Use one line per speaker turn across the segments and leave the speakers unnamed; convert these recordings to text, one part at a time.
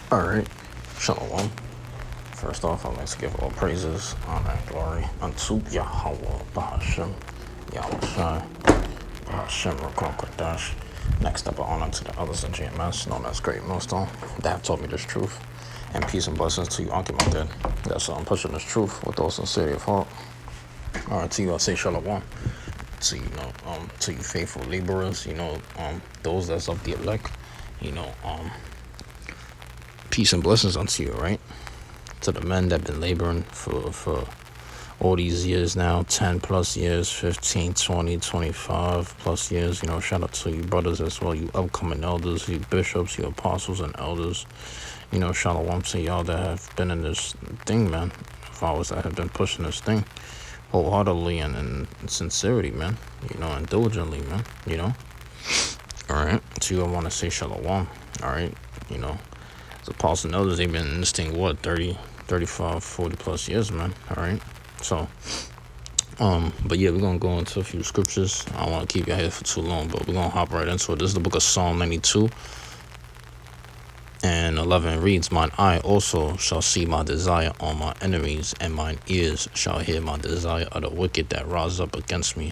Alright, Shalom. First off, I'd like to give all praises, honor, and glory unto Yahweh, Bahashem, Yahushai, Bahashem, Rakon Kodash. Next up, honor to the others in GMS, known as Great Millstone, that have told me this truth. And peace and blessings to you, Ankh Dead. That's pushing this truth with all sincerity of heart. Alright, to you, I say Shalom. To to you faithful laborers, those that's of the elect, peace and blessings unto you, right? To the men that have been laboring for all these years now, 10 plus years, 15, 20, 25 plus years, shout out to you brothers as well, you upcoming elders, you bishops, you apostles and elders, shalom to y'all that have been in this thing, man, followers that have been pushing this thing wholeheartedly and in sincerity, man, and diligently, man, all right, to you I want to say shalom, all right, the apostles and elders, they've been in this thing, what, 30, 35, 40 plus years, man, all right, so, but yeah, we're going to go into a few scriptures. I don't want to keep you here for too long, but we're going to hop right into it. This is the book of Psalm 92 and 11 reads, mine eye also shall see my desire on my enemies, and mine ears shall hear my desire of the wicked that rise up against me.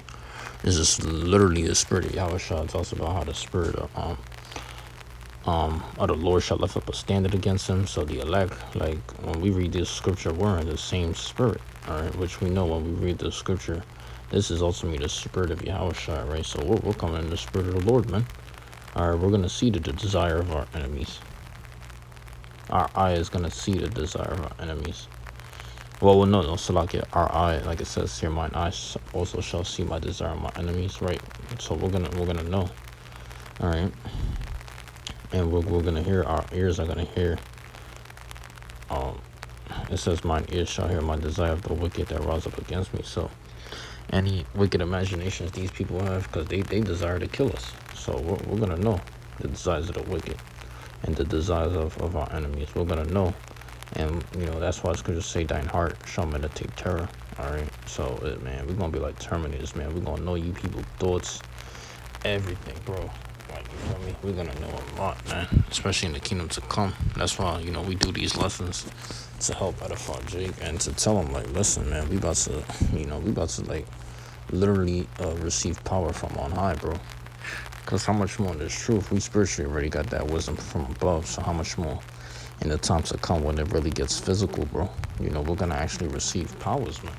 This is literally the spirit of Yahushua. Talks about how the spirit of the Lord shall lift up a standard against him. So the elect, like when we read this scripture, we're in the same spirit, all right, which we know when we read the scripture, this is ultimately the spirit of Yahushua, right? So we're coming in the spirit of the Lord, man. All right, we're going to see the desire of our enemies. Our eye is going to see the desire of our enemies. Well, no, Salakia, our eye, like it says here, mine eye also shall see my desire of my enemies, right? So we're gonna know, all right? And we're gonna hear, our ears are gonna hear. It says, mine ears shall hear my desire of the wicked that rise up against me. So any wicked imaginations these people have, because they desire to kill us. So we're gonna know the desires of the wicked and the desires of our enemies. We're gonna know. And that's why scriptures say thine heart shall meditate terror. All right, so man, we're gonna be like Terminators, man. We're gonna know you people thoughts, everything, bro. Like, you feel me? We're gonna know a lot, man, especially in the kingdom to come. That's why we do these lessons to help edify Jake and to tell him, like, listen, man, we about to like literally receive power from on high, bro. Because how much more in this truth, we spiritually already got that wisdom from above, so how much more in the times to come when it really gets physical, bro, we're gonna actually receive powers, man.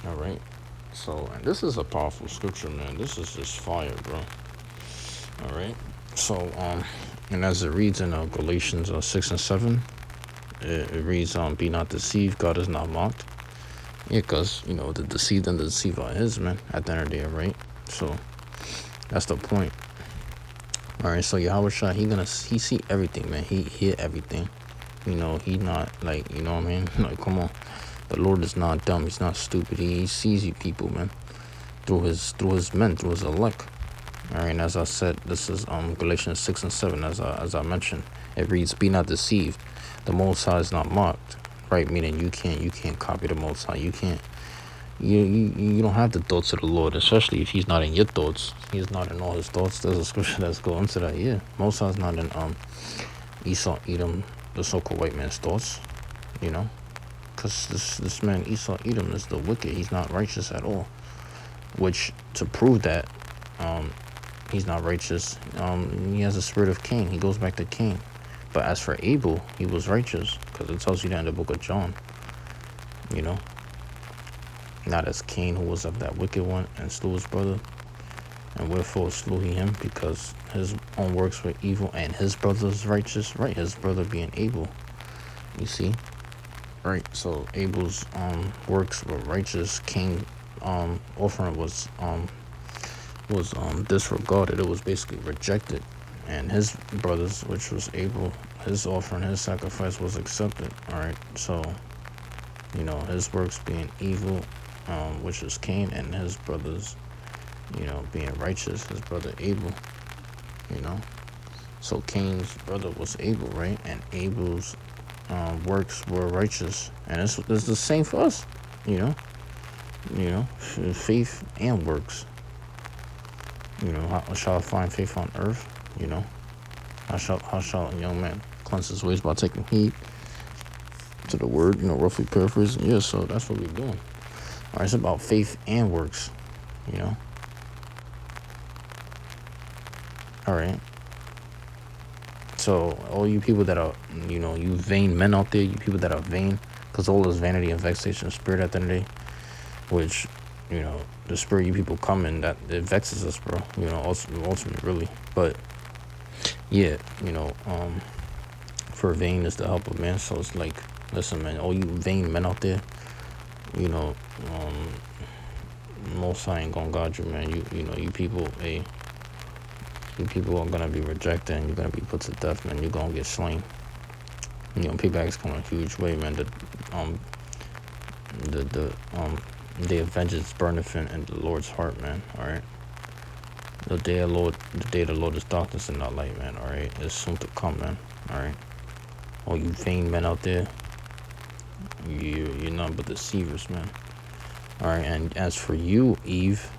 All right, so, and this is a powerful scripture, man. This is just fire, bro. All right, so and as it reads in Galatians 6 and 7, it reads, be not deceived, God is not mocked. Yeah, because the deceived and the deceiver are his, man, at the end of the day, right? So that's the point. All right, so Yahushua, he see everything, man. He hear everything. He not like, what I mean? Like, come on. The Lord is not dumb. He's not stupid. He sees you people, man. Through his men, through his elect. All right, and as I said, this is Galatians 6 and 7, as I mentioned. It reads, be not deceived. The Most High is not mocked. Right, meaning you can't copy the Most High. You can't. You don't have the thoughts of the Lord, especially if he's not in your thoughts. He's not in all his thoughts. There's a scripture that's going into that. Yeah, Most High's not in Esau, Edom, the so-called white man's thoughts. Because this man Esau, Edom, is the wicked. He's not righteous at all. Which, to prove that he's not righteous, he has a spirit of Cain. He goes back to Cain. But as for Abel, he was righteous, because it tells you that in the book of John. Not as Cain, who was of that wicked one and slew his brother. And wherefore slew he him? Because his own works were evil and his brother's righteous. Right, his brother being Abel. You see? Right, so Abel's works were righteous. Cain's offering was disregarded. It was basically rejected. And his brothers, which was Abel, his offering, his sacrifice was accepted. All right, so his works being evil, which is Cain, and his brothers, being righteous, his brother Abel, So Cain's brother was Abel, right? And Abel's works were righteous. And it's the same for us, faith and works. How shall I find faith on earth? How shall a young man cleanse his ways by taking heed to the word, roughly paraphrasing. Yeah, so that's what we're doing. All right, it's about faith and works, All right. So all you people that are, you vain men out there, you people that are vain, because all this vanity and vexation of spirit at the end of the day, which, the spirit you people come in, that it vexes us, bro. Ultimately, really. But yeah, for vain is the help of man. So it's like, listen, man, all you vain men out there, Most High ain't gonna guard you, man. You people, you people are gonna be rejected and you're gonna be put to death, man. You're gonna get slain. Payback's coming a huge way, man. The vengeance burneth in the Lord's heart, man. All right. The day of the Lord is darkness and not light, man. All right. It's soon to come, man. All right. All you vain men out there, you're none but deceivers, man. All right. And as for you, Eve,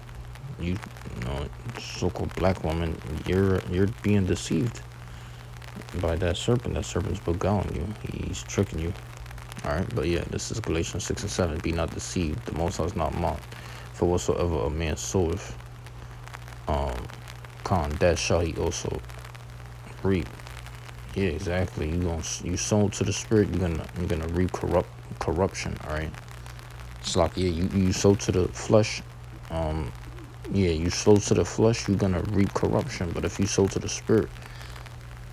you so-called black woman, you're being deceived by that serpent. That serpent's beguiling you. He's tricking you. All right, but yeah, this is Galatians 6 and 7. Be not deceived. The Most High is not mocked. For whatsoever a man soweth, that shall he also reap. Yeah, exactly. You sow to the spirit, you're gonna reap corruption. All right. It's like, yeah, you sow to the flesh. You sow to the flesh, you're gonna reap corruption. But if you sow to the spirit,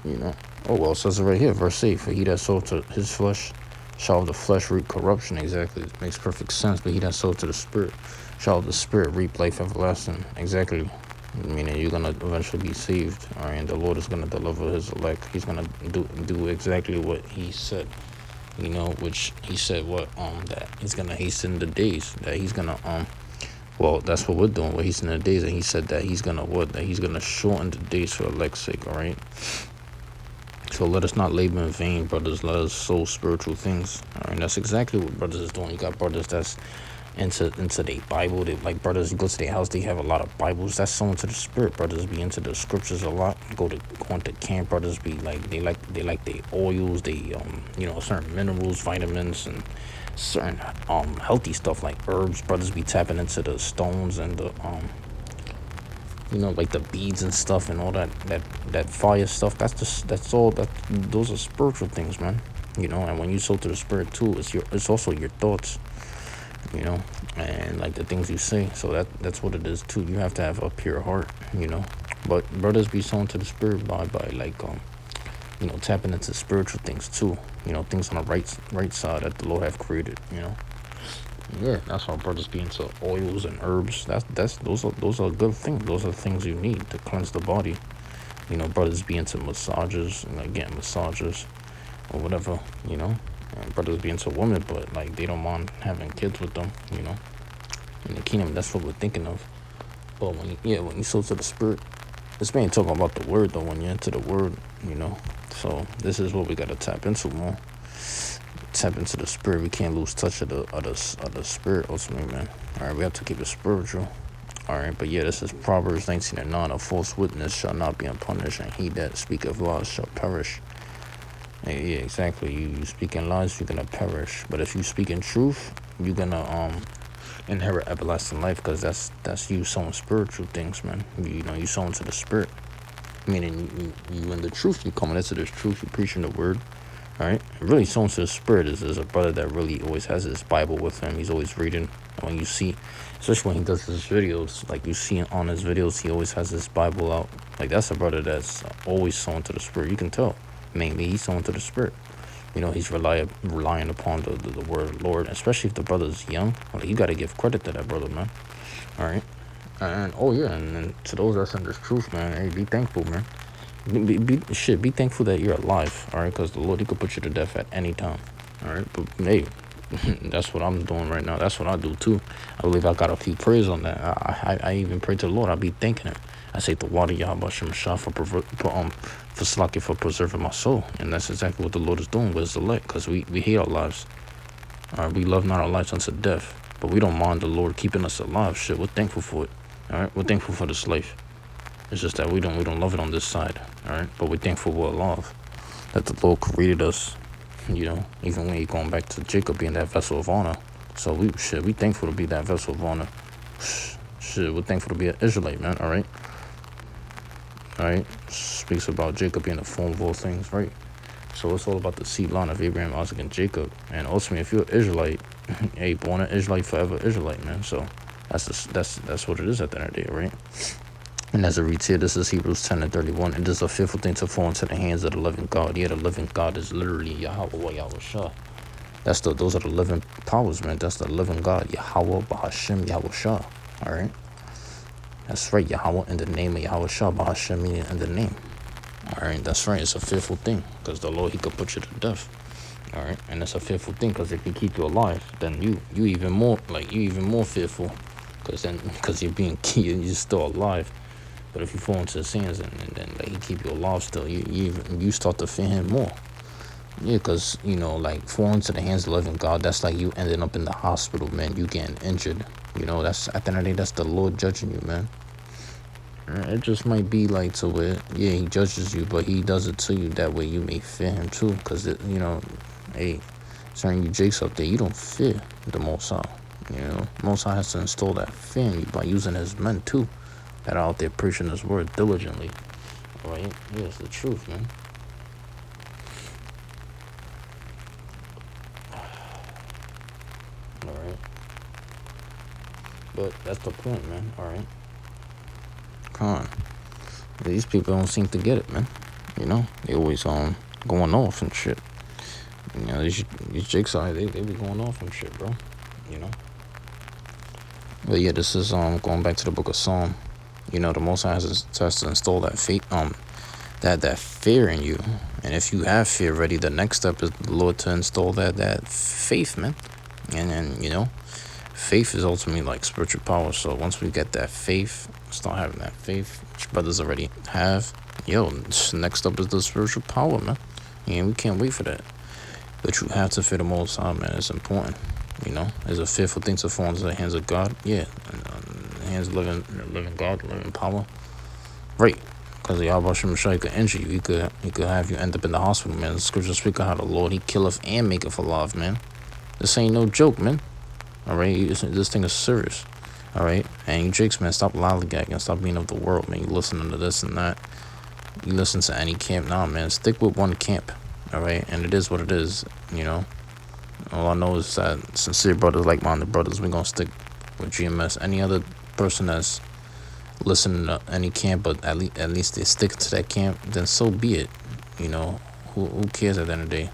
it says it right here, verse 8. For he that sow to his flesh shall the flesh reap corruption. Exactly. It makes perfect sense. But he that sow to the spirit shall the spirit reap life everlasting. Exactly. Meaning you're gonna eventually be saved. All right, and the Lord is gonna deliver his elect. He's gonna do exactly what he said. Which he said that he's gonna hasten the days. That he's gonna that's what we're doing. We're hastening the days, and he said that he's gonna that he's gonna shorten the days for elect's sake. All right. So let us not labor in vain, brothers. Let us sow spiritual things. All right, and that's exactly what brothers is doing. You got brothers that's into their Bible. They like brothers. You go to their house, they have a lot of Bibles. That's sown to the spirit. Brothers be into the scriptures a lot. Going to camp. Brothers be like they like their oils. They certain minerals, vitamins, and certain healthy stuff like herbs. Brothers be tapping into the stones and the like the beads and stuff and all that fire stuff. Those are spiritual things, man. And when you sow to the spirit too, it's also your thoughts, and like the things you say. So that's what it is too. You have to have a pure heart, But brothers be sown to the spirit by like tapping into spiritual things too. Things on the right side that the Lord have created. Yeah, that's how brothers be into oils and herbs. Those are good things. Those are things you need to cleanse the body. Brothers be into massages, getting massages or whatever. And brothers be into women, but like they don't mind having kids with them. In the kingdom, that's what we're thinking of. But when you sow to the spirit, this man talking about the word though. When you're into the word, So this is what we gotta tap into more. Tap into the spirit. We can't lose touch of the spirit ultimately, man. All right, we have to keep it spiritual. All right, but yeah, this is Proverbs 19:9. A false witness shall not be unpunished, and he that speaketh lies shall perish. Yeah, exactly. You speaking lies, you're gonna perish. But if you speak in truth, you're gonna inherit everlasting life, because that's you sowing spiritual things, man. You sowing to the spirit. Meaning you in the truth, you coming into this truth, you preaching the word. All right, really sowing to the spirit is a brother that really always has his Bible with him. He's always reading. When you see, especially when he does his videos, like you see on his videos, he always has his Bible out. Like that's a brother that's always sowing to the spirit. You can tell. Mainly he's sowing to the spirit. He's relying upon the word of the Lord, especially if the brother's young. You got to give credit to that brother, man. All right, and and to those that's in this truth, man, hey, be thankful, man. Be thankful that you're alive, all right? Because the Lord, he could put you to death at any time, all right? But hey, that's what I'm doing right now. That's what I do too. I believe I got a few prayers on that. I even pray to the Lord. I be thanking him. I say the water Yahweh Shem Shah for Slaki for preserving my soul, and that's exactly what the Lord is doing with his elect. Because we hate our lives, all right? We love not our lives unto death, but we don't mind the Lord keeping us alive. Shit, we're thankful for it, all right? We're thankful for this life. It's just that we don't love it on this side, all right? But we're thankful we're alive. that the Lord created us, even when He going back to Jacob being that vessel of honor. So we thankful to be that vessel of honor. Shit, we're thankful to be an Israelite, man. All right. Speaks about Jacob being the form of all things, right? So it's all about the seed line of Abraham, Isaac, and Jacob. And ultimately, if you're an Israelite, hey, born an Israelite, forever Israelite, man. So that's what it is at the end of the day, right? And as it reads here, this is Hebrews 10:31. It is a fearful thing to fall into the hands of the living God. Yeah, the living God is literally Yahweh, Yahweh Shah. Those are the living powers, man. That's the living God, Yahweh, Bahashem, Yahweh Shah. All right. That's right, Yahweh in the name of Yahweh Shah, Bahashem meaning in the name. All right, that's right. It's a fearful thing because the Lord, He could put you to death. All right, and it's a fearful thing because if He keep you alive, then you even more fearful because you're still alive. But if you fall into His hands and then like He keep you alive still, you start to fear Him more. Yeah, because like falling into the hands of the living God, that's like you ending up in the hospital, man. You getting injured. That's at the end of the day, that's the Lord judging you, man. It just might be like to where, yeah, He judges you, but He does it to you that way you may fear Him too. Because, hey, certain you jakes up there, you don't fear the Most High. Most High has to install that fear in you by using His men too that are out there preaching His word diligently. Right? Yeah, it's the truth, man. All right. But that's the point, man. All right. Come on. These people don't seem to get it, man. They always going off and shit. These jakes out here, they be going off and shit, bro. But yeah, this is going back to the book of Psalm. The Most High has to install that faith, that fear in you. And if you have fear already, the next step is the Lord to install that faith, man. And then faith is ultimately like spiritual power. So once we get that faith, start having that faith, which brothers already have, next up is the spiritual power, man. And we can't wait for that. But you have to fear the Most High, man. It's important. It's a fearful thing to fall into the hands of God. Yeah, the hands of living God, living power. Right. Because Yahweh Shemashai could injure you. He could have you end up in the hospital, man. The scriptures speak of how the Lord, He killeth and maketh alive, man. This ain't no joke, man. All right, this thing is serious. All right, and you jakes, man, stop lollygagging, stop being of the world, man. You listening to this and that. You listen to any camp, nah, man. Stick with one camp. All right, and it is what it is. All I know is that sincere brothers, like-minded brothers, we gonna stick with GMS. Any other person that's listening to any camp, but at least they stick to that camp, then so be it. Who cares at the end of the day?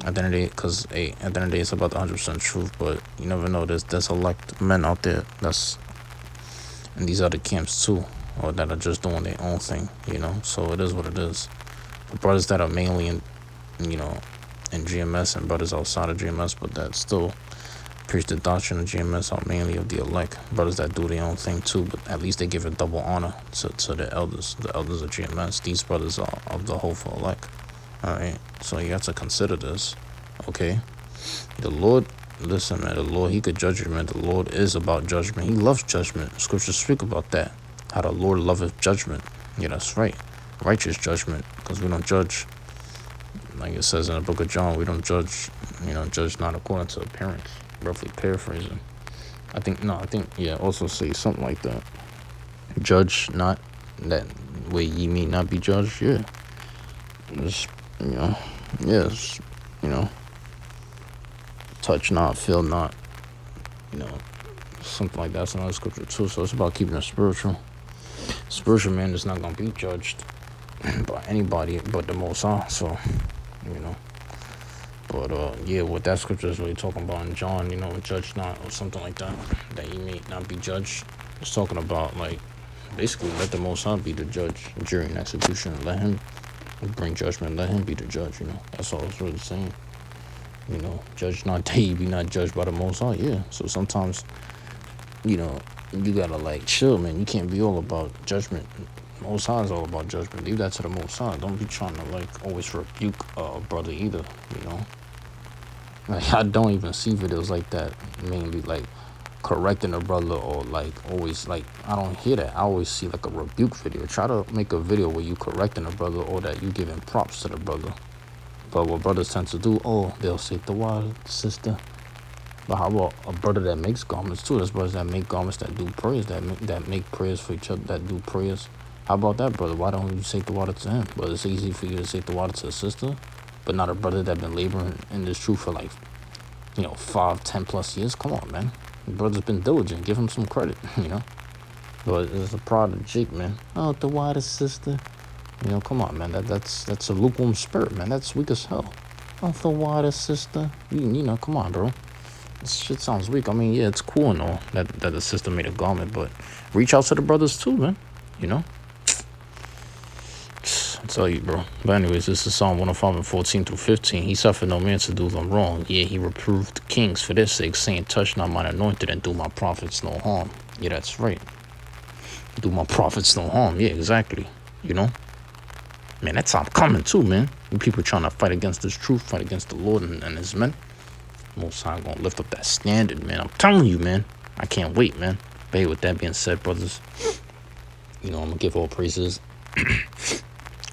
At the end of the day, because, hey, at the end of the day, it's about the 100% truth, but you never know. There's elect men out there that's in these other camps too, or that are just doing their own thing, so it is what it is. The brothers that are mainly in GMS and brothers outside of GMS, but that still preach the doctrine of GMS are mainly of the elect. Brothers that do their own thing too, but at least they give a double honor to the elders of GMS. These brothers are of the hopeful elect. All right, so you have to consider this, okay? The Lord, listen, man, the Lord, He could judge you, man. The Lord is about judgment. He loves judgment. Scriptures speak about that, how the Lord loveth judgment. Yeah, that's right, righteous judgment, because we don't judge, like it says in the book of John, we don't judge, judge not according to appearance, roughly paraphrasing. I think, also say something like that. Judge not, that way ye may not be judged, yeah. Just, yes, touch not, feel not, something like that's another scripture too. So it's about keeping it spiritual. Spiritual man is not gonna be judged by anybody but the Most High. So, but what that scripture is really talking about in John, judge not or something like that you may not be judged. It's talking about like basically let the Most High be the judge, jury, and execution. Let Him bring judgment, let Him be the judge, That's all it's really saying. Judge not that ye be not judged by the Most High. Yeah. So sometimes, you gotta chill, man. You can't be all about judgment. Most High is all about judgment. Leave that to the Most High. Don't be trying to always rebuke a brother either, I don't even see videos like that, mainly correcting a brother or always I don't hear that. I always see a rebuke video. Try to make a video where you correcting a brother or that you giving props to the brother. But what brothers tend to do, oh, they'll say the water, sister. But how about a brother that makes garments too? There's brothers that make garments that do prayers, that make prayers for each other, that do prayers. How about that, brother? Why don't you say the water to him? But it's easy for you to say the water to a sister, but not a brother that been laboring in this truth for like, 5, 10 plus years. Come on, man. The brother's been diligent. Give him some credit, But it's a prodigy, man. Oh, the water, sister. Come on, man. That's a lukewarm spirit, man. That's weak as hell. Oh, the water, sister. Come on, bro. This shit sounds weak. I mean, yeah, it's cool and all that the sister made a garment, but reach out to the brothers too, man. I tell you, bro. But anyways, this is Psalm 105 and 14 through 15. He suffered no man to do them wrong. Yeah, he reproved the kings for their sake, saying, touch not mine anointed and do my prophets no harm. Yeah, that's right. Do my prophets no harm. Yeah, exactly. Man, that time coming too, man. You people trying to fight against this truth, fight against the Lord and his men. Most High gonna lift up that standard, man. I'm telling you, man. I can't wait, man. But hey, with that being said, brothers, I'm gonna give all praises,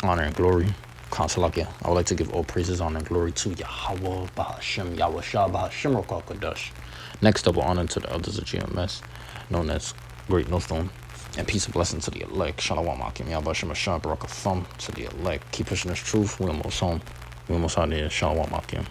honor and glory. Consalakia. I would like to give all praises, honor and glory to Yahweh Bahashem, Yahweh Shah Bahashem Rokal Kodesh. Next double honor to the elders of GMS, known as Great Millstone. And peace and blessing to the elect. Shalom Akim Yahweh Shem Ashah Barakah Thumb to the elect. Keep pushing this truth. We almost home. We almost out there. Shalom Akim.